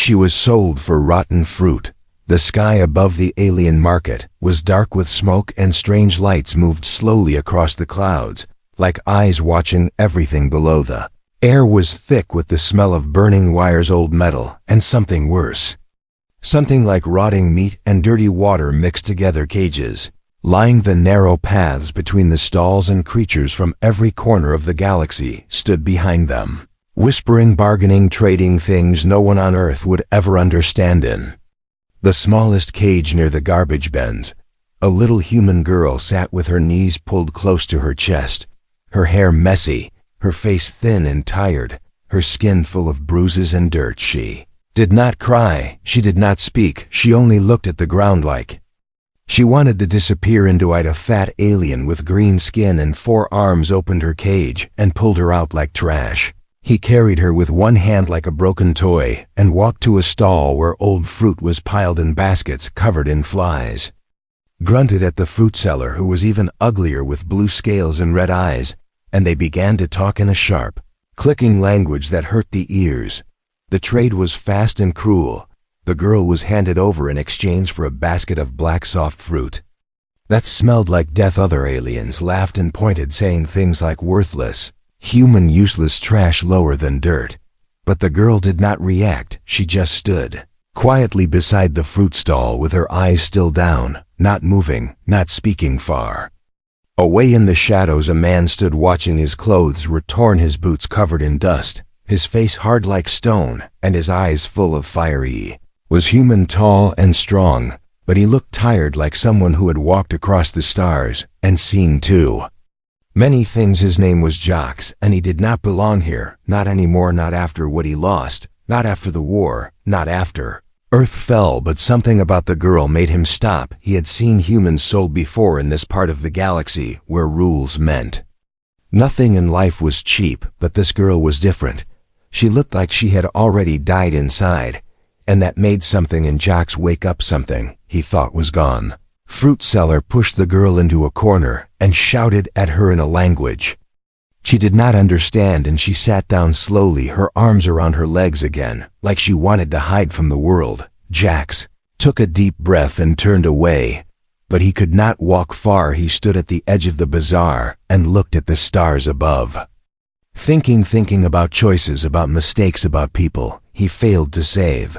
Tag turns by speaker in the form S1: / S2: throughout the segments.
S1: she was sold for rotten fruit. The sky above the alien market was dark with smoke, and strange lights moved slowly across the clouds, like eyes watching everything below. The air was thick with the smell of burning wires, old metal, and something worse. Something like rotting meat and dirty water mixed together. Cages lined the narrow paths between the stalls, and creatures from every corner of the galaxy stood behind them, whispering, bargaining, trading things no one on Earth would ever understand. In the smallest cage near the garbage bins, a little human girl sat with her knees pulled close to her chest, her hair messy, her face thin and tired, her skin full of bruises and dirt. She did not cry, she did not speak, she only looked at the ground like she wanted to disappear into it. A fat alien with green skin and 4 arms opened her cage and pulled her out like trash. He carried her with one hand like a broken toy and walked to a stall where old fruit was piled in baskets covered in flies. Grunted at the fruit seller, who was even uglier with blue scales and red eyes, and they began to talk in a sharp, clicking language that hurt the ears. The trade was fast and cruel. The girl was handed over in exchange for a basket of black soft fruit that smelled like death. Other aliens laughed and pointed, saying things like worthless, human, useless trash, lower than dirt. But the girl did not react. She just stood quietly beside the fruit stall with her eyes still down, not moving, not speaking. Far away in the shadows, a man stood watching. His clothes were torn, his boots covered in dust, his face hard like stone, and his eyes full of fire. He was human, tall and strong, but he looked tired, like someone who had walked across the stars and seen too many things. His name was Jacques, and he did not belong here, not anymore, not after what he lost, not after the war, not after Earth fell. But something about the girl made him stop. He had seen humans sold before in this part of the galaxy where rules meant nothing and life was cheap, but this girl was different. She looked like she had already died inside, and that made something in Jacques wake up. Something he thought was gone. Fruit seller pushed the girl into a corner and shouted at her in a language she did not understand, and she sat down slowly, her arms around her legs again, like she wanted to hide from the world. Jacques took a deep breath and turned away, but he could not walk far. He stood at the edge of the bazaar and looked at the stars above, thinking about choices, about mistakes, about people he failed to save.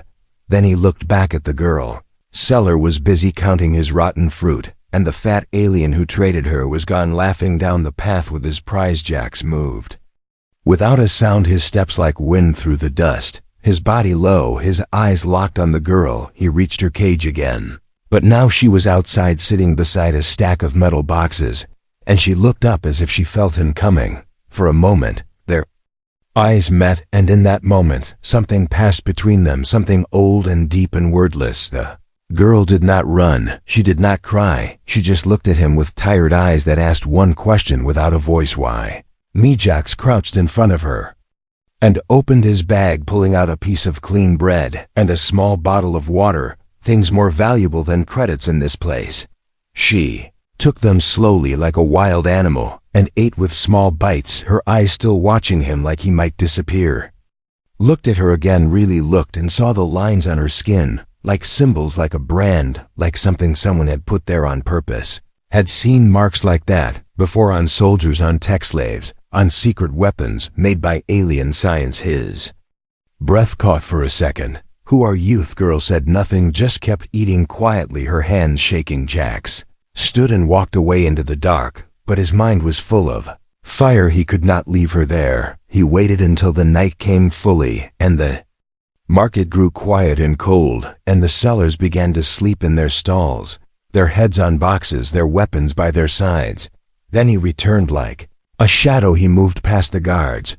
S1: Then he looked back at the girl. Seller was busy counting his rotten fruit, and the fat alien who traded her was gone, laughing down the path with his prize. Jacques moved without a sound, his steps like wind through the dust, his body low, his eyes locked on the girl. He reached her cage again, but now she was outside, sitting beside a stack of metal boxes, and she looked up as if she felt him coming. For a moment, their eyes met, and in that moment, something passed between them, something old and deep and wordless. The girl did not run, she did not cry, she just looked at him with tired eyes that asked one question without a voice: why me? Jacques crouched in front of her and opened his bag, pulling out a piece of clean bread and a small bottle of water, things more valuable than credits in this place. She took them slowly like a wild animal and ate with small bites, her eyes still watching him like he might disappear. Looked at her again, really looked, and saw the lines on her skin, like symbols, like a brand, like something someone had put there on purpose. Had seen marks like that before on soldiers, on tech slaves, on secret weapons made by alien science. His breath caught for a second. "Who are you?" The girl said nothing, just kept eating quietly, her hands shaking. Jacques stood and walked away into the dark, but his mind was full of fire. He could not leave her there. He waited until the night came fully, and the market grew quiet and cold, and the sellers began to sleep in their stalls, their heads on boxes, their weapons by their sides. Then he returned like a shadow. He moved past the guards,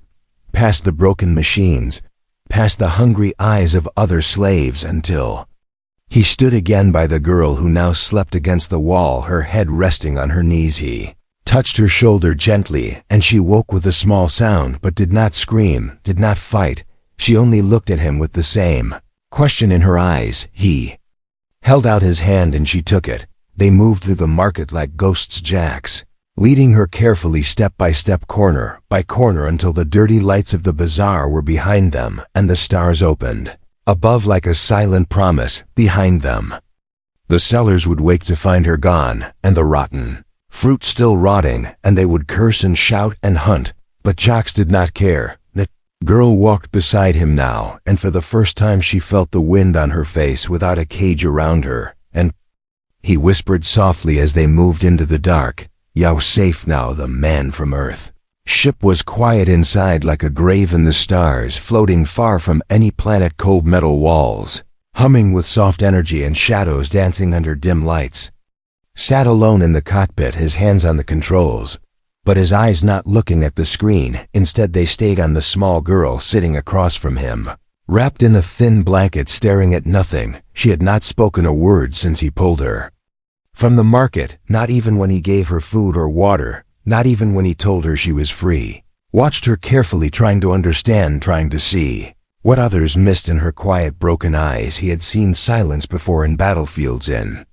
S1: past the broken machines, past the hungry eyes of other slaves, until he stood again by the girl, who now slept against the wall, her head resting on her knees. He touched her shoulder gently, and she woke with a small sound, but did not scream, did not fight. She only looked at him with the same question in her eyes. He held out his hand and she took it. They moved through the market like ghosts, Jacques leading her carefully, step by step, corner by corner, until the dirty lights of the bazaar were behind them and the stars opened. Above, like a silent promise, behind them. The sellers would wake to find her gone, and the rotten fruit still rotting, and they would curse and shout and hunt, but Jacques did not care. The girl walked beside him now, and for the first time she felt the wind on her face without a cage around her, and he whispered softly as they moved into the dark, "You're safe now, the man from Earth." Ship was quiet inside, like a grave in the stars, floating far from any planet, cold metal walls, humming with soft energy and shadows dancing under dim lights. Sat alone in the cockpit, his hands on the controls, but his eyes not looking at the screen. Instead they stayed on the small girl sitting across from him, wrapped in a thin blanket, staring at nothing. She had not spoken a word since he pulled her from the market, not even when he gave her food or water, not even when he told her she was free. Watched her carefully, trying to understand, trying to see what others missed in her quiet, broken eyes. He had seen silence before in battlefields, in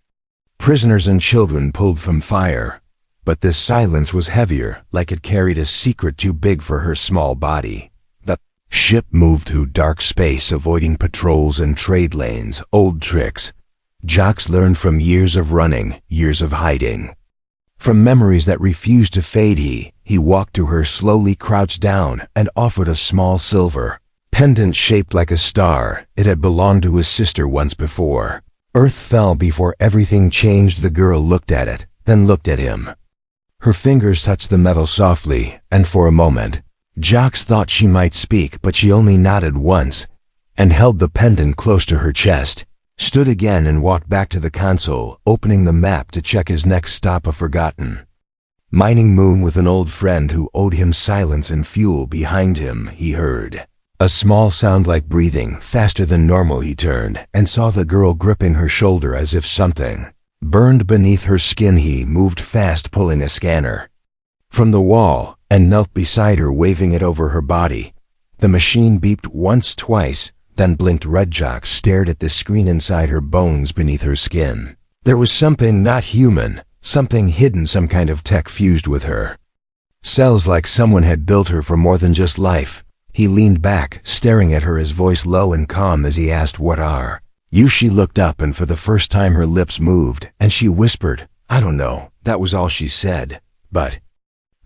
S1: prisoners and children pulled from fire, but this silence was heavier, like it carried a secret too big for her small body. The ship moved through dark space, avoiding patrols and trade lanes, old tricks Jacques learned from years of running, years of hiding. From memories that refused to fade, he walked to her, slowly crouched down, and offered a small silver pendant shaped like a star. It had belonged to his sister once before. Earth fell before everything changed. The girl looked at it, then looked at him. Her fingers touched the metal softly, and for a moment, Jacques thought she might speak, but she only nodded once, and held the pendant close to her chest, stood again and walked back to the console, opening the map to check his next stop, a forgotten mining moon with an old friend who owed him silence and fuel. Behind him, he heard a small sound like breathing, faster than normal. He turned and saw the girl gripping her shoulder as if something burned beneath her skin. He moved fast, pulling a scanner from the wall, and knelt beside her, waving it over her body. The machine beeped once, twice, then blinked red. Jacques stared at the screen inside her, bones beneath her skin. There was something not human, something hidden, some kind of tech fused with her cells, like someone had built her for more than just life. He leaned back, staring at her, his voice low and calm as he asked, "What are you?" She looked up, and for the first time her lips moved, and she whispered, "I don't know." That was all she said, but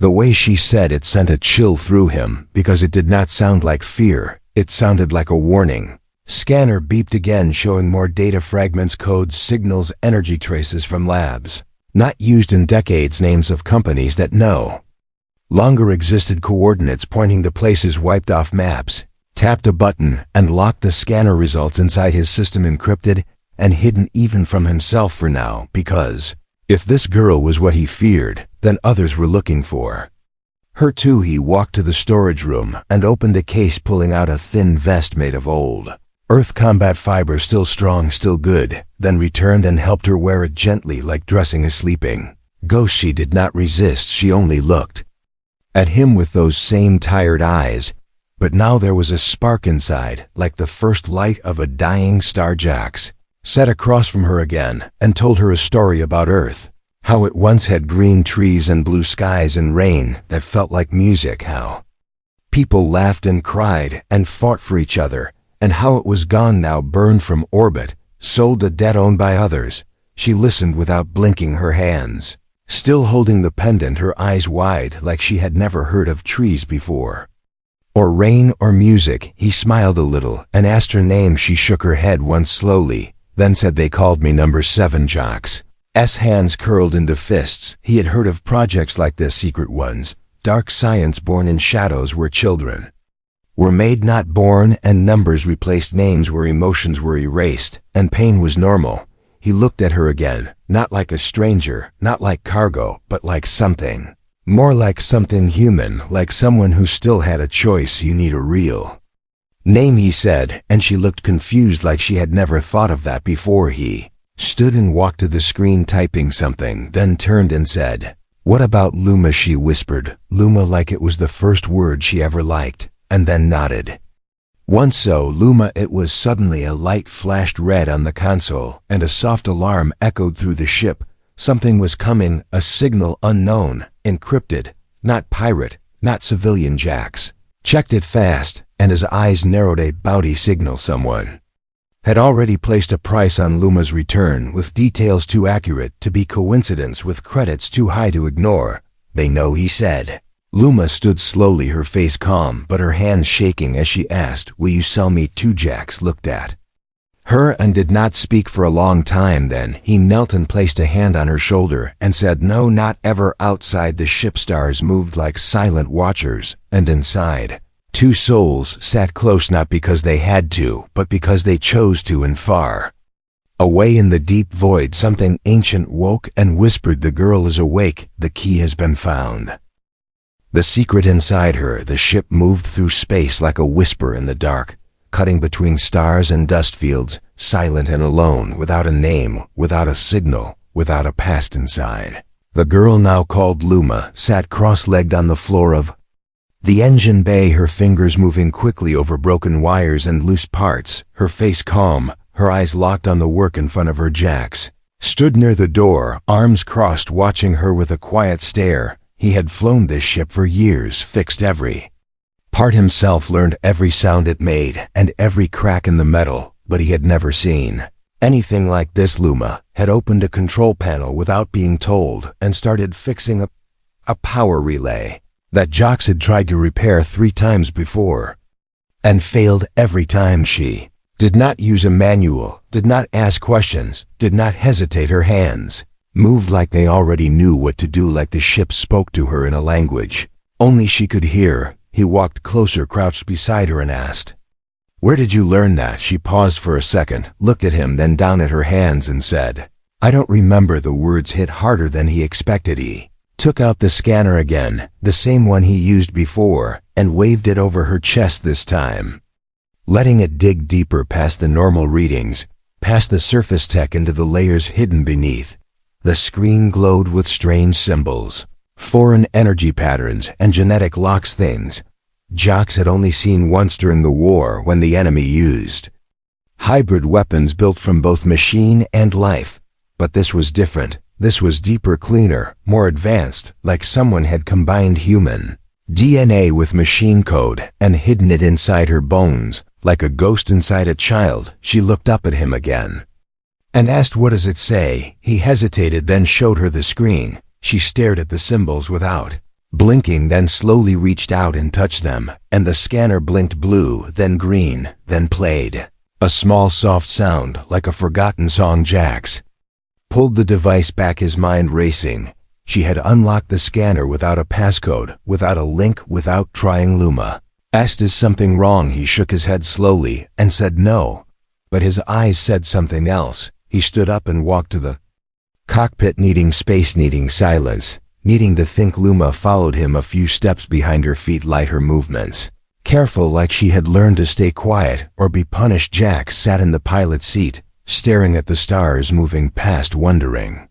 S1: the way she said it sent a chill through him, because it did not sound like fear, it sounded like a warning. Scanner beeped again, showing more data fragments, codes, signals, energy traces from labs not used in decades, names of companies that no longer existed, coordinates pointing to places wiped off maps. Tapped a button and locked the scanner results inside his system, encrypted and hidden even from himself for now, because if this girl was what he feared, then others were looking for her too. He walked to the storage room and opened a case, pulling out a thin vest made of old Earth combat fiber, still strong, still good, then returned and helped her wear it gently, like dressing a sleeping ghost. She did not resist, she only looked at him with those same tired eyes, but now there was a spark inside, like the first light of a dying star. Jacques sat across from her again and told her a story about Earth, how it once had green trees and blue skies and rain that felt like music, how people laughed and cried and fought for each other, and how it was gone now, burned from orbit, sold to debt, owned by others. She listened without blinking, her hands still holding the pendant, her eyes wide, like she had never heard of trees before, or rain, or music. He smiled a little and asked her name. She shook her head once slowly, then said, "They called me number 7. Jacques' hands curled into fists. He had heard of projects like this, secret ones, dark science born in shadows, where children were made, not born, and numbers replaced names, where emotions were erased and pain was normal. He looked at her again, not like a stranger, not like cargo, but like something more, like something human, like someone who still had a choice. "You need a real name," he said, and she looked confused, like she had never thought of that before. He stood and walked to the screen, typing something, then turned and said, "What about Luma?" She whispered, "Luma," like it was the first word she ever liked, and then nodded. Once so, Luma. It was suddenly a light flashed red on the console, and a soft alarm echoed through the ship. Something was coming, a signal unknown, encrypted, not pirate, not civilian. Jacques checked it fast, and his eyes narrowed. A bounty signal, someone had already placed a price on Luma's return with details too accurate to be coincidence with credits too high to ignore. "They know," he said. Luma stood slowly, her face calm but her hands shaking as she asked, "Will you sell me 2 Jacks?" Looked at her and did not speak for a long time. Then he knelt and placed a hand on her shoulder and said, "No, not ever." Outside, the ship stars moved like silent watchers, and inside, 2 souls sat close, not because they had to, but because they chose to. And far away in the deep void, something ancient woke and whispered, "The girl is awake, the key has been found." The secret inside her. The ship moved through space like a whisper in the dark, cutting between stars and dust fields, silent and alone, without a name, without a signal, without a past inside. The girl, now called Luma, sat cross-legged on the floor of the engine bay, her fingers moving quickly over broken wires and loose parts, her face calm, her eyes locked on the work in front of her. Jax stood near the door, arms crossed, watching her with a quiet stare. He had flown this ship for years, fixed every part himself, learned every sound it made and every crack in the metal, but he had never seen anything like this. Luma had opened a control panel without being told and started fixing a power relay that Jax had tried to repair 3 times before and failed every time. She did not use a manual, did not ask questions, did not hesitate. Her hands moved like they already knew what to do, like the ship spoke to her in a language only she could hear. He walked closer, crouched beside her, and asked, "Where did you learn that?" She paused for a second, looked at him, then down at her hands and said, "I don't remember." The words hit harder than he expected. He took out the scanner again, the same one he used before, and waved it over her chest, this time letting it dig deeper past the normal readings, past the surface tech, into the layers hidden beneath. The screen glowed with strange symbols, foreign energy patterns, and genetic locks, things Jax had only seen once during the war, when the enemy used hybrid weapons built from both machine and life. But this was different. This was deeper, cleaner, more advanced, like someone had combined human DNA with machine code and hidden it inside her bones, like a ghost inside a child. She looked up at him again and asked, "What does it say?" He hesitated, then showed her the screen. She stared at the symbols without blinking, then slowly reached out and touched them, and the scanner blinked blue, then green, then played a small soft sound like a forgotten song. Jax pulled the device back, his mind racing. She had unlocked the scanner without a passcode, without a link, without trying. Luma asked, "Is something wrong?" He shook his head slowly and said no, but his eyes said something else. He stood up and walked to the cockpit, needing space, needing silence, needing to think. Luma followed him a few steps behind, her feet light, her movements careful, like she had learned to stay quiet or be punished. Jax sat in the pilot's seat, staring at the stars moving past, wondering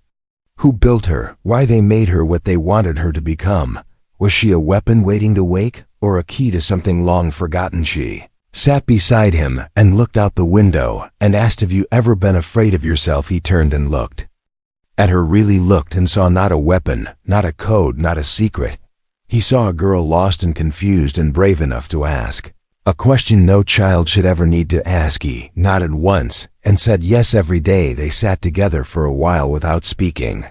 S1: who built her, why they made her what they wanted her to become. Was she a weapon waiting to wake, or a key to something long forgotten? She sat beside him and looked out the window and asked, "Have you ever been afraid of yourself?" He turned and looked at her, really looked, and saw not a weapon, not a code, not a secret. He saw a girl lost and confused and brave enough to ask a question no child should ever need to ask. He nodded once and said yes. Every day they sat together for a while without speaking,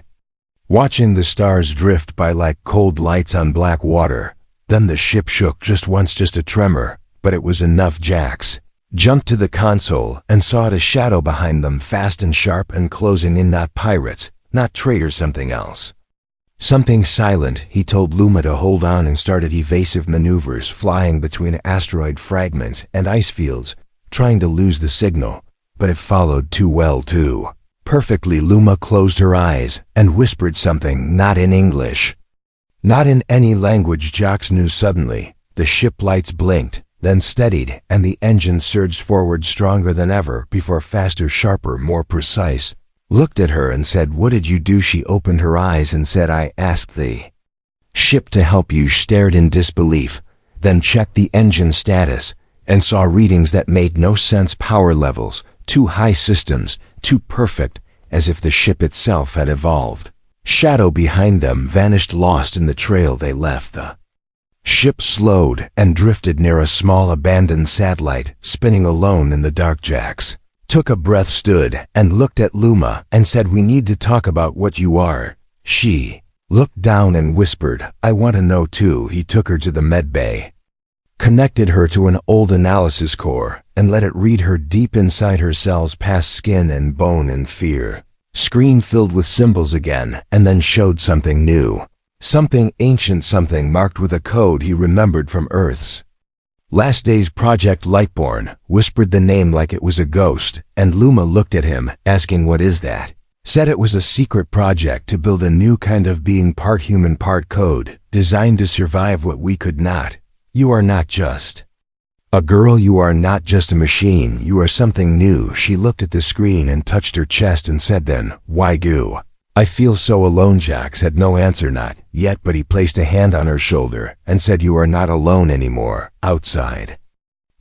S1: watching the stars drift by like cold lights on black water. Then the ship shook just once, just a tremor, but it was enough. Jax jumped to the console and saw it, a shadow behind them, fast and sharp and closing in. Not pirates, not traitors, something else. Something silent. He told Luma to hold on and started evasive maneuvers, flying between asteroid fragments and ice fields, trying to lose the signal, but it followed too well, too perfectly. Luma closed her eyes and whispered something, not in English, not in any language Jax knew. Suddenly, the ship lights blinked, then steadied, and the engine surged forward stronger than ever before, faster, sharper, more precise. Looked at her and said, "What did you do?" She opened her eyes and said, "I asked the ship to help you." Stared in disbelief, then checked the engine status and saw readings that made no sense. Power levels too high, systems too perfect, as if the ship itself had evolved. Shadow behind them vanished, lost in the trail they left. The ship slowed and drifted near a small abandoned satellite, spinning alone in the dark. Jax took a breath, stood, and looked at Luma and said, "We need to talk about what you are." She looked down and whispered, "I want to know too." He took her to the med bay, connected her to an old analysis core, and let it read her deep inside her cells past skin and bone and fear. Screen filled with symbols again, and then showed something new. Something ancient, something marked with a code he remembered from Earth's last days. Project Lightborn, whispered the name like it was a ghost, and Luma looked at him, asking, "What is that?" Said it was a secret project to build a new kind of being, part human, part code, designed to survive what we could not. You are not just a girl, you are not just a machine, you are something new. She looked at the screen and touched her chest and said then, "Why goo? I feel so alone." Jax had no answer, not yet, but he placed a hand on her shoulder and said, "You are not alone anymore, outside."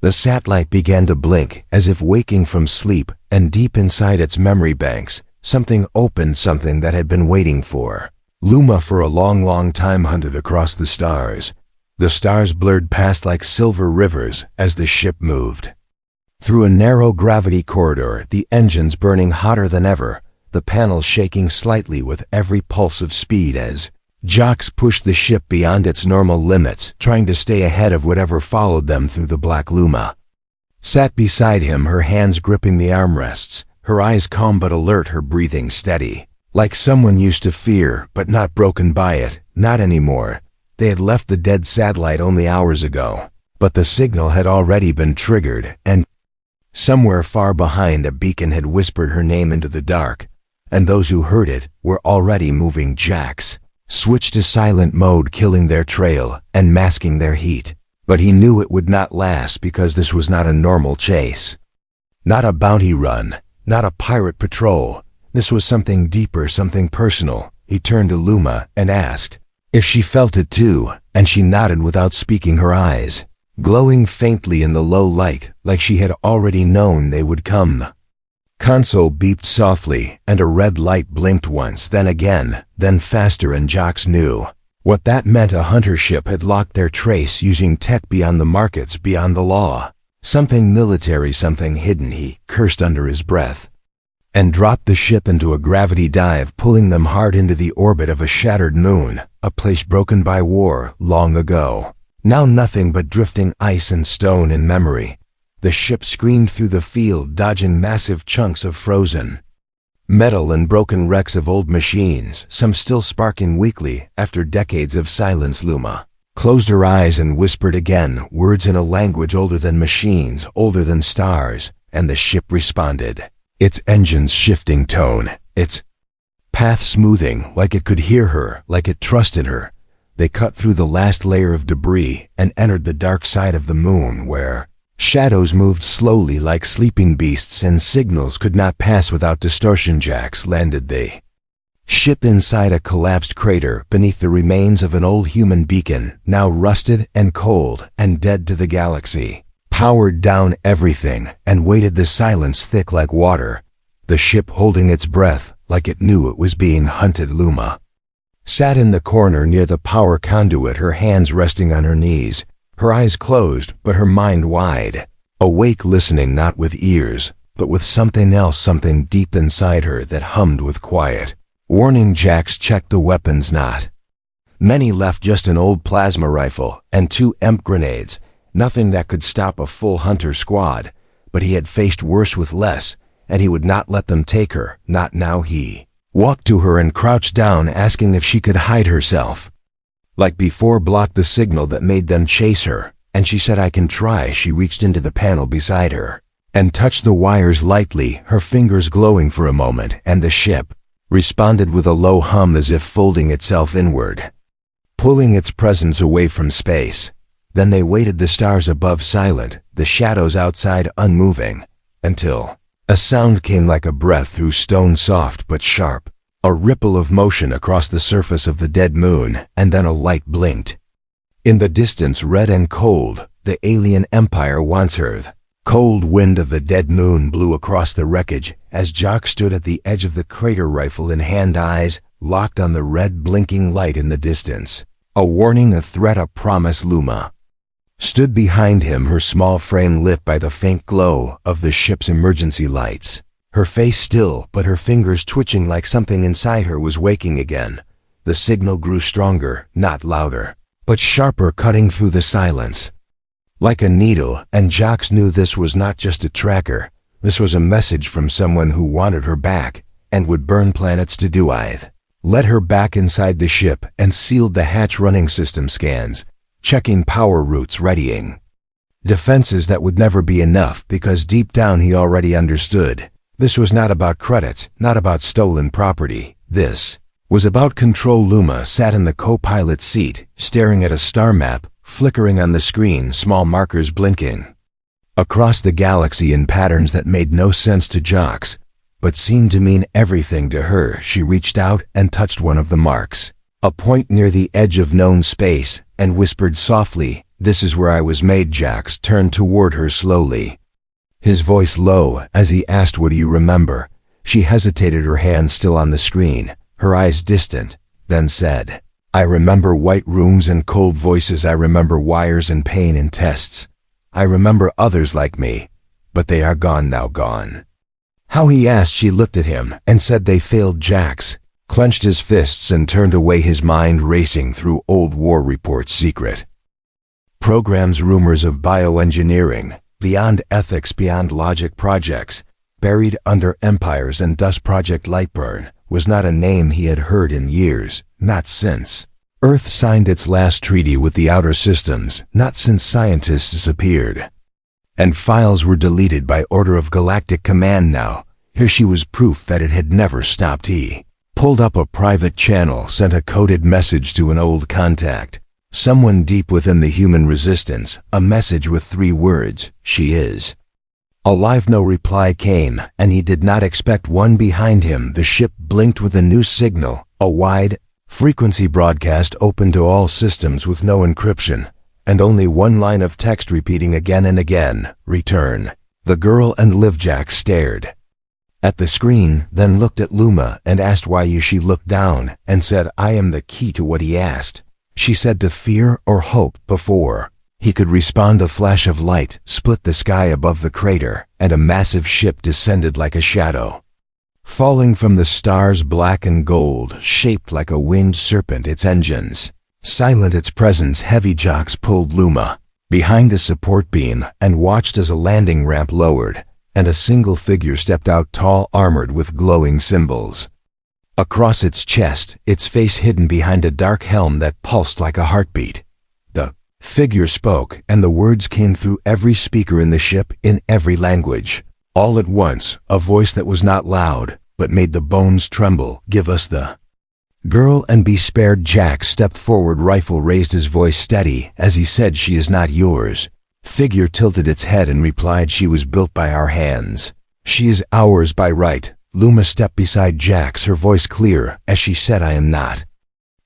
S1: The satellite began to blink, as if waking from sleep, and deep inside its memory banks, something opened, something that had been waiting for Luma for a long, long time, hunted across the stars. The stars blurred past like silver rivers as the ship moved through a narrow gravity corridor, the engines burning hotter than ever, the panels shaking slightly with every pulse of speed as Jax pushed the ship beyond its normal limits, trying to stay ahead of whatever followed them through the black. Luma sat beside him, her hands gripping the armrests, her eyes calm but alert, her breathing steady, like someone used to fear but not broken by it. Not anymore. They had left the dead satellite only hours ago, but the signal had already been triggered, and somewhere far behind a beacon had whispered her name into the dark, and those who heard it were already moving. Jax switched to silent mode, killing their trail and masking their heat, but he knew it would not last, because this was not a normal chase, not a bounty run, not a pirate patrol. This was something deeper, something personal. He turned to Luma and asked if she felt it too, and she nodded without speaking, her eyes glowing faintly in the low light, like she had already known they would come. Console beeped softly, and a red light blinked once, then again, then faster, and Jax knew what that meant. A hunter ship had locked their trace, using tech beyond the markets, beyond the law. Something military, something hidden. He cursed under his breath and dropped the ship into a gravity dive, pulling them hard into the orbit of a shattered moon, a place broken by war long ago. Now nothing but drifting ice and stone in memory. The ship screamed through the field, dodging massive chunks of frozen metal and broken wrecks of old machines, some still sparking weakly after decades of silence. Luma closed her eyes and whispered again, words in a language older than machines, older than stars, and the ship responded, its engines shifting tone, its path smoothing, like it could hear her, like it trusted her. They cut through the last layer of debris and entered the dark side of the moon, where shadows moved slowly like sleeping beasts, and signals could not pass without distortion. Jax landed the ship inside a collapsed crater beneath the remains of an old human beacon, now rusted and cold and dead to the galaxy. Powered down everything and waited, the silence thick like water, the ship holding its breath like it knew it was being hunted. Luma sat in the corner near the power conduit, her hands resting on her knees, her eyes closed but her mind wide, awake, listening not with ears but with something else, something deep inside her that hummed with quiet warning. Jax checked the weapons, not many left, just an old plasma rifle and 2 EMP grenades. Nothing that could stop a full hunter squad, but he had faced worse with less, and he would not let them take her, not now. He walked to her and crouched down, asking if she could hide herself. Like before, blocked the signal that made them chase her, and she said, "I can try." She reached into the panel beside her and touched the wires lightly, her fingers glowing for a moment, and the ship responded with a low hum, as if folding itself inward, pulling its presence away from space. Then they waited, the stars above silent, the shadows outside unmoving, until a sound came like a breath through stone, soft but sharp, a ripple of motion across the surface of the dead moon, and then a light blinked. In the distance, red and cold, the alien empire once Earth. Cold wind of the dead moon blew across the wreckage as Jax stood at the edge of the crater, rifle in hand, eyes locked on the red blinking light in the distance. A warning, a threat, a promise. Luma stood behind him, her small frame lit by the faint glow of the ship's emergency lights. Her face still, but her fingers twitching like something inside her was waking again. The signal grew stronger, not louder, but sharper, cutting through the silence like a needle, and Jax knew this was not just a tracker. This was a message from someone who wanted her back and would burn planets to do it. Led her back inside the ship and sealed the hatch, running system scans, checking power routes, readying defenses that would never be enough, because deep down he already understood. This was not about credits, not about stolen property. This was about control. Luma sat in the co-pilot seat, staring at a star map flickering on the screen, small markers blinking across the galaxy in patterns that made no sense to Jax, but seemed to mean everything to her. She reached out and touched one of the marks, a point near the edge of known space, and whispered softly, "This is where I was made." Jax turned toward her slowly, his voice low, as he asked, "What do you remember?" She hesitated, her hand still on the screen, her eyes distant, then said, "I remember white rooms and cold voices. I remember wires and pain and tests. I remember others like me, but they are gone now." Gone. How, he asked. She looked at him and said, "They failed." Jax clenched his fists and turned away, his mind racing through old war reports, secret programs, rumors of bioengineering, beyond ethics, beyond logic projects, buried under empires and dust. Project Lightburn was not a name he had heard in years, not since Earth signed its last treaty with the outer systems, not since scientists disappeared and files were deleted by order of Galactic Command. Now, here she was, proof that it had never stopped. He pulled up a private channel, sent a coded message to an old contact, someone deep within the human resistance, a message with 3 words, "She is alive." No reply came, and he did not expect one. Behind him, the ship blinked with a new signal, a wide frequency broadcast open to all systems with no encryption, and only one line of text repeating again and again, "Return." The girl and Liv. Jax stared at the screen, then looked at Luma and asked, "Why you?" She looked down and said, "I am the key to what he asked." She said, "To fear or hope." Before he could respond, a flash of light split the sky above the crater, and a massive ship descended like a shadow, falling from the stars, black and gold, shaped like a winged serpent, its engines silent, its presence heavy. Jax pulled Luma behind a support beam and watched as a landing ramp lowered, and a single figure stepped out, tall, armored with glowing symbols across its chest, its face hidden behind a dark helm that pulsed like a heartbeat. The figure spoke, and the words came through every speaker in the ship, in every language. All at once, a voice that was not loud, but made the bones tremble, "Give us the girl and be spared." Jax stepped forward, rifle raised, his voice steady, as he said, "She is not yours." Figure tilted its head and replied, "She was built by our hands. She is ours by right." Luma stepped beside Jax, her voice clear, as she said, "I am not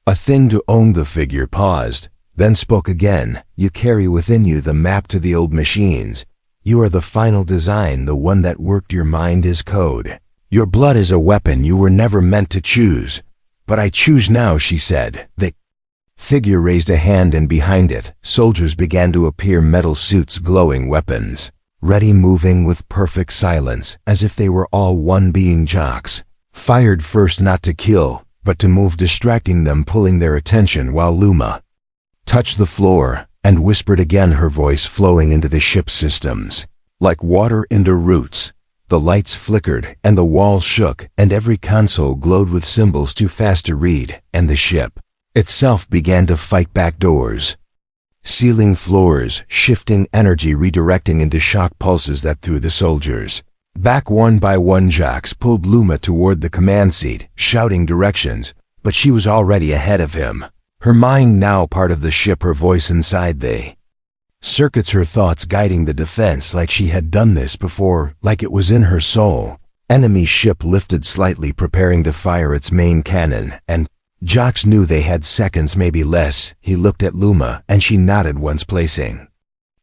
S1: a thing to own." The figure paused, then spoke again, "You carry within you the map to the old machines. You are the final design, the one that worked. Your mind is code. Your blood is a weapon you were never meant to choose." "But I choose now," she said. The figure raised a hand, and behind it, soldiers began to appear, metal suits, glowing weapons, ready, moving with perfect silence, as if they were all one being. Jax fired first, not to kill, but to move, distracting them, pulling their attention, while Luma touched the floor and whispered again, her voice flowing into the ship's systems like water into roots. The lights flickered and the walls shook, and every console glowed with symbols too fast to read, and the ship itself began to fight back, doors sealing floors, shifting energy, redirecting into shock pulses that threw the soldiers back one by one. Jax pulled Luma toward the command seat, shouting directions, but she was already ahead of him, her mind now part of the ship, her voice inside the circuits, her thoughts guiding the defense, like she had done this before, like it was in her soul. Enemy ship lifted slightly, preparing to fire its main cannon, and Jax knew they had seconds, maybe less. He looked at Luma, and she nodded once, placing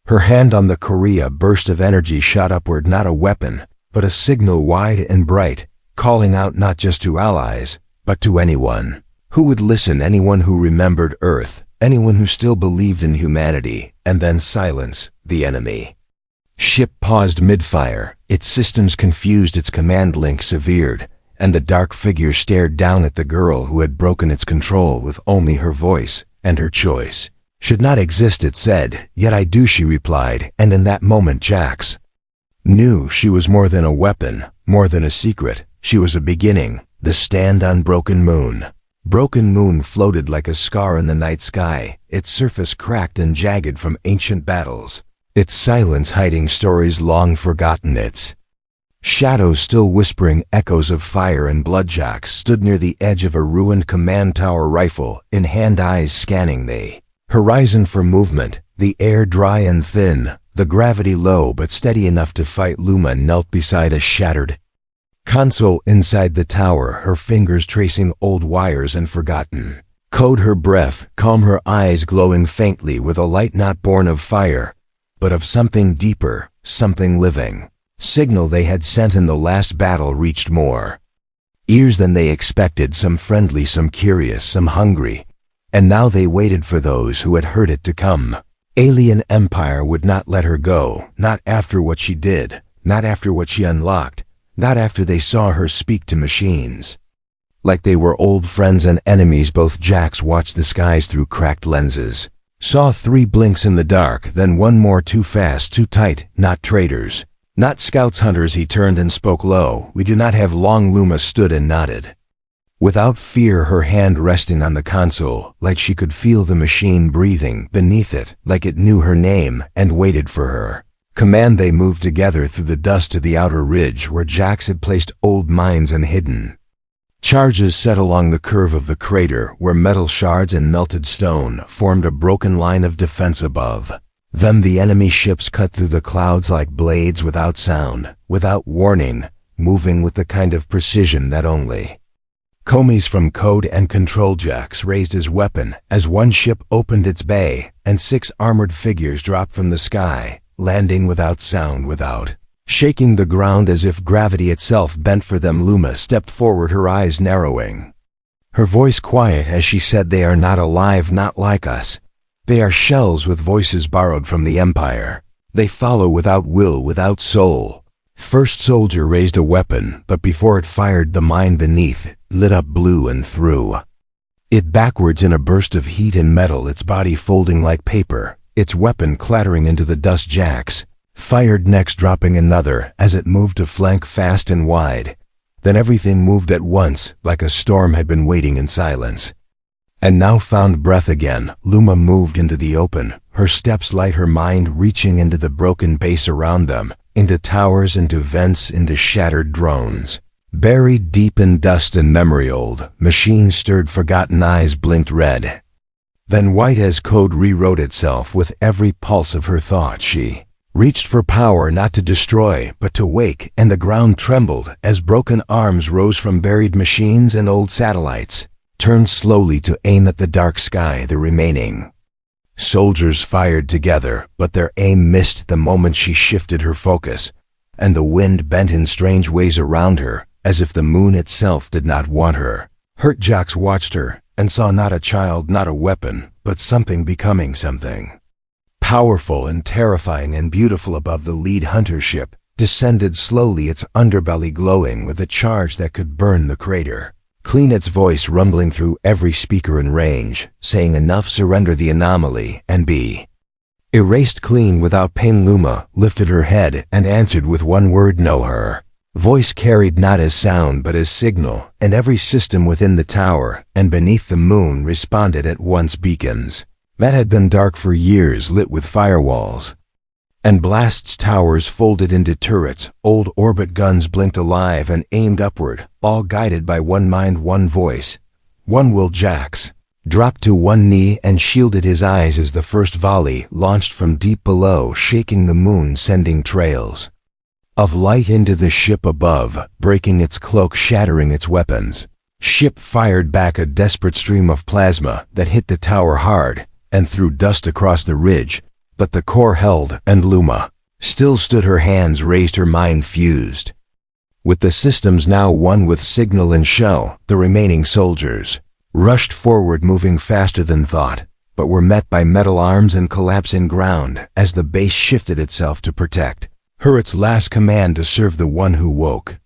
S1: her hand on the Korea. A burst of energy shot upward, not a weapon, but a signal wide and bright, calling out not just to allies, but to anyone who would listen, anyone who remembered Earth, anyone who still believed in humanity, and then silence, the enemy. Ship paused mid-fire, its systems confused, its command link severed, and the dark figure stared down at the girl who had broken its control with only her voice, and her choice should not exist, it said. Yet I do, she replied, and in that moment Jax knew she was more than a weapon, more than a secret. She was a beginning, the stand on Broken Moon. Broken Moon floated like a scar in the night sky, its surface cracked and jagged from ancient battles, its silence hiding stories long forgotten, its shadows still whispering echoes of fire and blood. Jax stood near the edge of a ruined command tower, rifle in hand, eyes scanning the horizon for movement, the air dry and thin, the gravity low but steady enough to fight. Luma knelt beside a shattered console inside the tower, her fingers tracing old wires and forgotten code, her breath calm, her eyes glowing faintly with a light not born of fire, but of something deeper, something living. Signal they had sent in the last battle reached more ears than they expected, some friendly, some curious, some hungry, and now they waited for those who had heard it to come. Alien Empire would not let her go, not after what she did, not after what she unlocked, not after they saw her speak to machines. Like they were old friends and enemies, both. Jax watched the skies through cracked lenses, saw 3 blinks in the dark, then one more, too fast, too tight. Not traitors, not scouts, hunters. He turned and spoke low. We do not have long. Luma stood and nodded, without fear, her hand resting on the console, like she could feel the machine breathing beneath it, like it knew her name and waited for her command. They moved together through the dust to the outer ridge where Jax had placed old mines and hidden charges set along the curve of the crater, where metal shards and melted stone formed a broken line of defense above them. The enemy ships cut through the clouds like blades, without sound, without warning, moving with the kind of precision that only Comey's from code and control. Jax raised his weapon as one ship opened its bay, and 6 armored figures dropped from the sky, landing without sound, without shaking the ground, as if gravity itself bent for them. Luma stepped forward, her eyes narrowing, her voice quiet as she said, "They are not alive, not like us. They are shells with voices borrowed from the Empire. They follow without will, without soul." First soldier raised a weapon, but before it fired, the mine beneath lit up blue and threw it backwards in a burst of heat and metal, its body folding like paper, its weapon clattering into the dust. Jax fired next, dropping another as it moved to flank fast and wide. Then everything moved at once, like a storm had been waiting in silence and now found breath again. Luma moved into the open, her steps light, her mind reaching into the broken base around them, into towers, into vents, into shattered drones buried deep in dust and memory. Old machines stirred, forgotten eyes blinked red, then white, as code rewrote itself with every pulse of her thought. She reached for power, not to destroy, but to wake, and the ground trembled as broken arms rose from buried machines, and old satellites turned slowly to aim at the dark sky. The remaining soldiers fired together, but their aim missed the moment she shifted her focus, and the wind bent in strange ways around her, as if the moon itself did not want her. Hurt. Jax watched her and saw not a child, not a weapon, but something becoming something powerful and terrifying and beautiful. Above, the lead hunter ship descended slowly, its underbelly glowing with a charge that could burn the crater. Clean, its voice rumbling through every speaker in range, saying, "Enough, surrender the anomaly and be erased clean without pain." Luma lifted her head and answered with one word, "No." Her voice carried not as sound but as signal, and every system within the tower and beneath the moon responded at once. Beacons that had been dark for years lit with firewalls and blasts, towers folded into turrets, old orbit guns blinked alive and aimed upward, all guided by one mind, one voice, one will. Jax dropped to one knee and shielded his eyes as the first volley launched from deep below, shaking the moon, sending trails of light into the ship above, breaking its cloak, shattering its weapons. Ship fired back a desperate stream of plasma that hit the tower hard and threw dust across the ridge, but the core held, and Luma still stood, her hands raised, her mind fused with the systems now one with signal and shell. The remaining soldiers rushed forward, moving faster than thought, but were met by metal arms and collapsing ground as the base shifted itself to protect her its last command to serve the one who woke.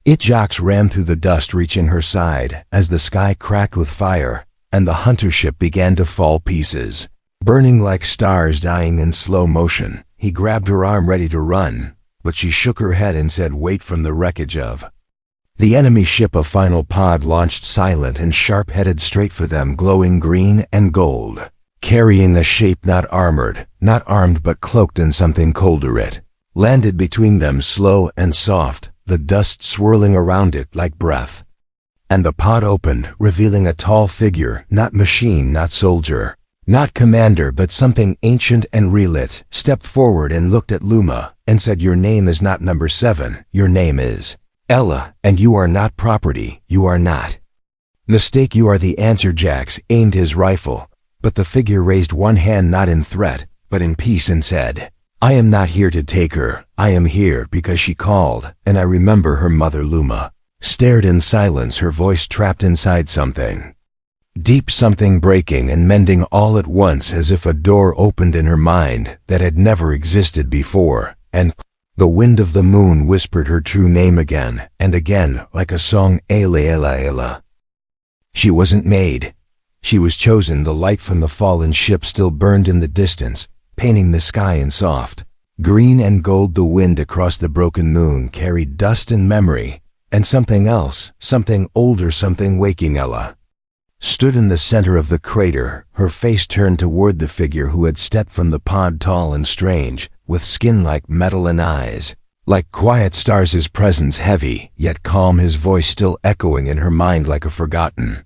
S1: Its jocks ran through the dust reaching her side as the sky cracked with fire and the hunter ship began to fall pieces. Burning like stars dying in slow motion, he grabbed her arm ready to run, but she shook her head and said, "Wait," from the wreckage of the enemy ship. A final pod launched silent and sharp headed straight for them, glowing green and gold, carrying a shape not armored, not armed but cloaked in something colder. It landed between them slow and soft, the dust swirling around it like breath. And the pod opened, revealing a tall figure, not machine, not soldier, not commander, but something ancient and real. It stepped forward and looked at Luma and said, "Your name is not number 7, your name is Ella, and you are not property, you are not mistake, you are the answer." Jax aimed his rifle, but the figure raised one hand not in threat, but in peace and said, "I am not here to take her, I am here because she called, and I remember her mother." Luma stared in silence, her voice trapped inside something deep, something breaking and mending all at once, as if a door opened in her mind that had never existed before, and the wind of the moon whispered her true name again and again like a song, Ela, Ela, Ela. She wasn't made. She was chosen. The light from the fallen ship still burned in the distance, painting the sky in soft green and gold. The wind across the broken moon carried dust and memory, and something else, something older, something waking. Ella stood in the center of the crater, her face turned toward the figure who had stepped from the pod, tall and strange, with skin like metal and eyes like quiet stars. His presence heavy yet calm, his voice still echoing in her mind like a forgotten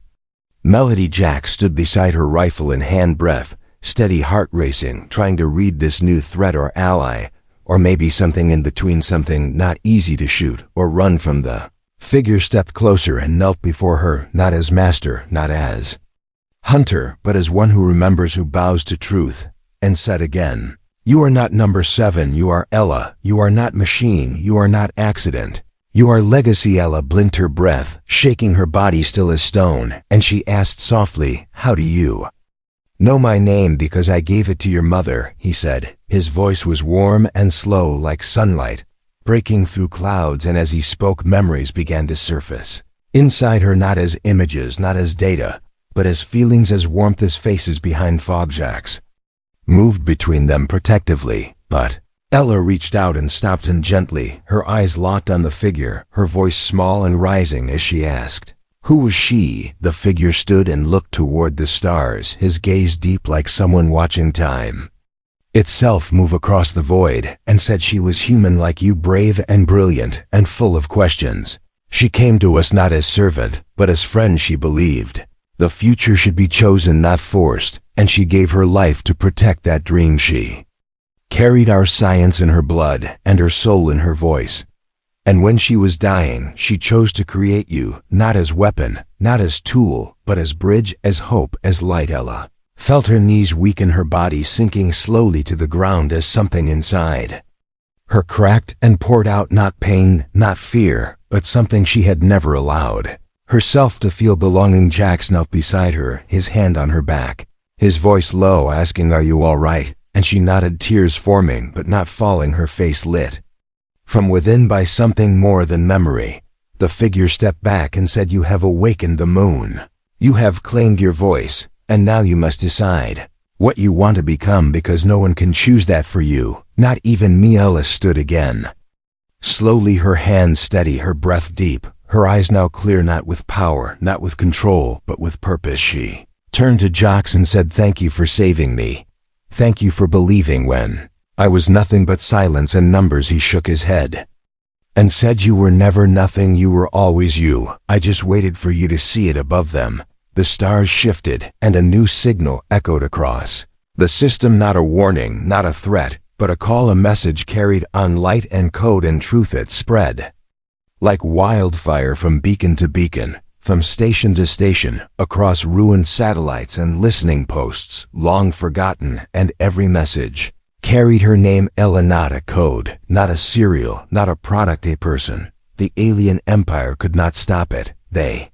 S1: melody. Jack stood beside her, rifle in hand, breath steady, heart racing, trying to read this new threat or ally, or maybe something in between, something not easy to shoot or run from. The figure stepped closer and knelt before her, not as master, not as hunter, but as one who remembers, who bows to truth, and said again, "You are not number 7, you are Ella, you are not machine, you are not accident, you are legacy." Ella blinked her breath, shaking her body still as stone, and she asked softly, "How do you know my name?" "Because I gave it to your mother," he said. His voice was warm and slow like sunlight breaking through clouds, and as he spoke, memories began to surface inside her, not as images, not as data, but as feelings, as warmth, as faces behind fog. Jax moved between them protectively, but Ella reached out and stopped him gently, her eyes locked on the figure, her voice small and rising as she asked, "Who was she?" The figure stood and looked toward the stars, his gaze deep like someone watching time itself move across the void, and said, "She was human like you, brave and brilliant and full of questions. She came to us not as servant, but as friend. She believed the future should be chosen, not forced, and she gave her life to protect that dream. She carried our science in her blood and her soul in her voice. And when she was dying, she chose to create you, not as weapon, not as tool, but as bridge, as hope, as light." Ella felt her knees weaken, her body sinking slowly to the ground as something inside her cracked and poured out, not pain, not fear, but something she had never allowed herself to feel, belonging. Jax knelt beside her, his hand on her back, his voice low, asking, "Are you all right?" And she nodded, tears forming but not falling, her face lit from within by something more than memory. The figure stepped back and said, "You have awakened the moon. You have claimed your voice, and now you must decide what you want to become, because no one can choose that for you, not even me." Ella stood again, slowly, her hands steady, her breath deep, her eyes now clear, not with power, not with control, but with purpose. She turned to Jax and said, "Thank you for saving me. Thank you for believing when I was nothing but silence and numbers." He shook his head and said, "You were never nothing, you were always you. I just waited for you to see it." Above them, the stars shifted and a new signal echoed across the system, not a warning, not a threat, but a call, a message carried on light and code and truth. It spread like wildfire from beacon to beacon, from station to station, across ruined satellites and listening posts, long forgotten, and every message carried her name, Ella, not a code, not a serial, not a product, a person. The alien empire could not stop it. They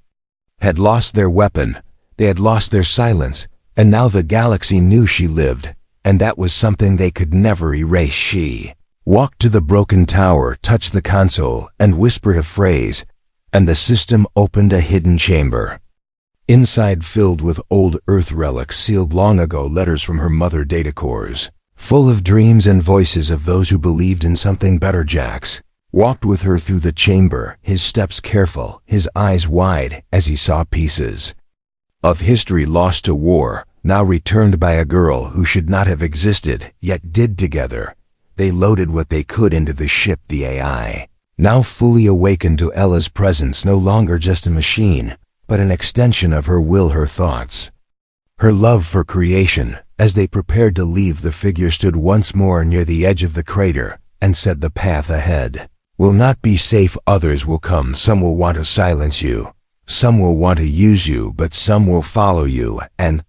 S1: had lost their weapon, they had lost their silence, And now the galaxy knew she lived, and that was something they could never erase. She walked to the broken tower, touched the console, and whispered a phrase, and the system opened a hidden chamber. Inside, filled with old Earth relics sealed long ago, letters from her mother data cores, full of dreams and voices of those who believed in something better. Jax walked with her through the chamber, his steps careful, his eyes wide as he saw pieces of history lost to war, now returned by a girl who should not have existed, yet did. Together, they loaded what they could into the ship, the AI, now fully awakened to Ella's presence, no longer just a machine, but an extension of her will, her thoughts, her love for creation. As they prepared to leave, the figure stood once more near the edge of the crater and said, "The path ahead will not be safe. Others will come. Some will want to silence you. Some will want to use you, but some will follow you, and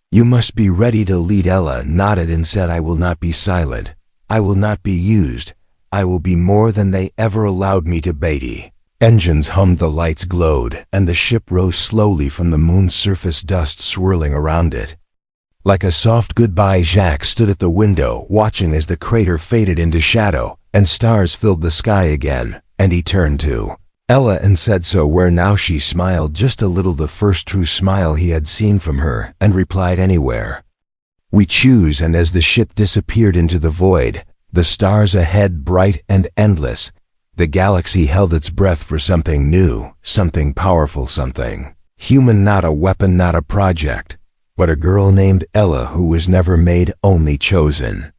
S1: you must be ready to lead." Ella nodded and said, "I will not be silent. I will not be used. I will be more than they ever allowed me to be." Engines hummed, the lights glowed, and the ship rose slowly from the moon's surface, dust swirling around it. Like a soft goodbye, Jacques stood at the window, watching as the crater faded into shadow, and stars filled the sky again, and he turned to Ella and said, "So where now?" She smiled just a little, the first true smile he had seen from her, and replied, "Anywhere we choose." And as the ship disappeared into the void, the stars ahead bright and endless, the galaxy held its breath for something new, something powerful, something human, not a weapon, not a project, but a girl named Ella who was never made, only chosen.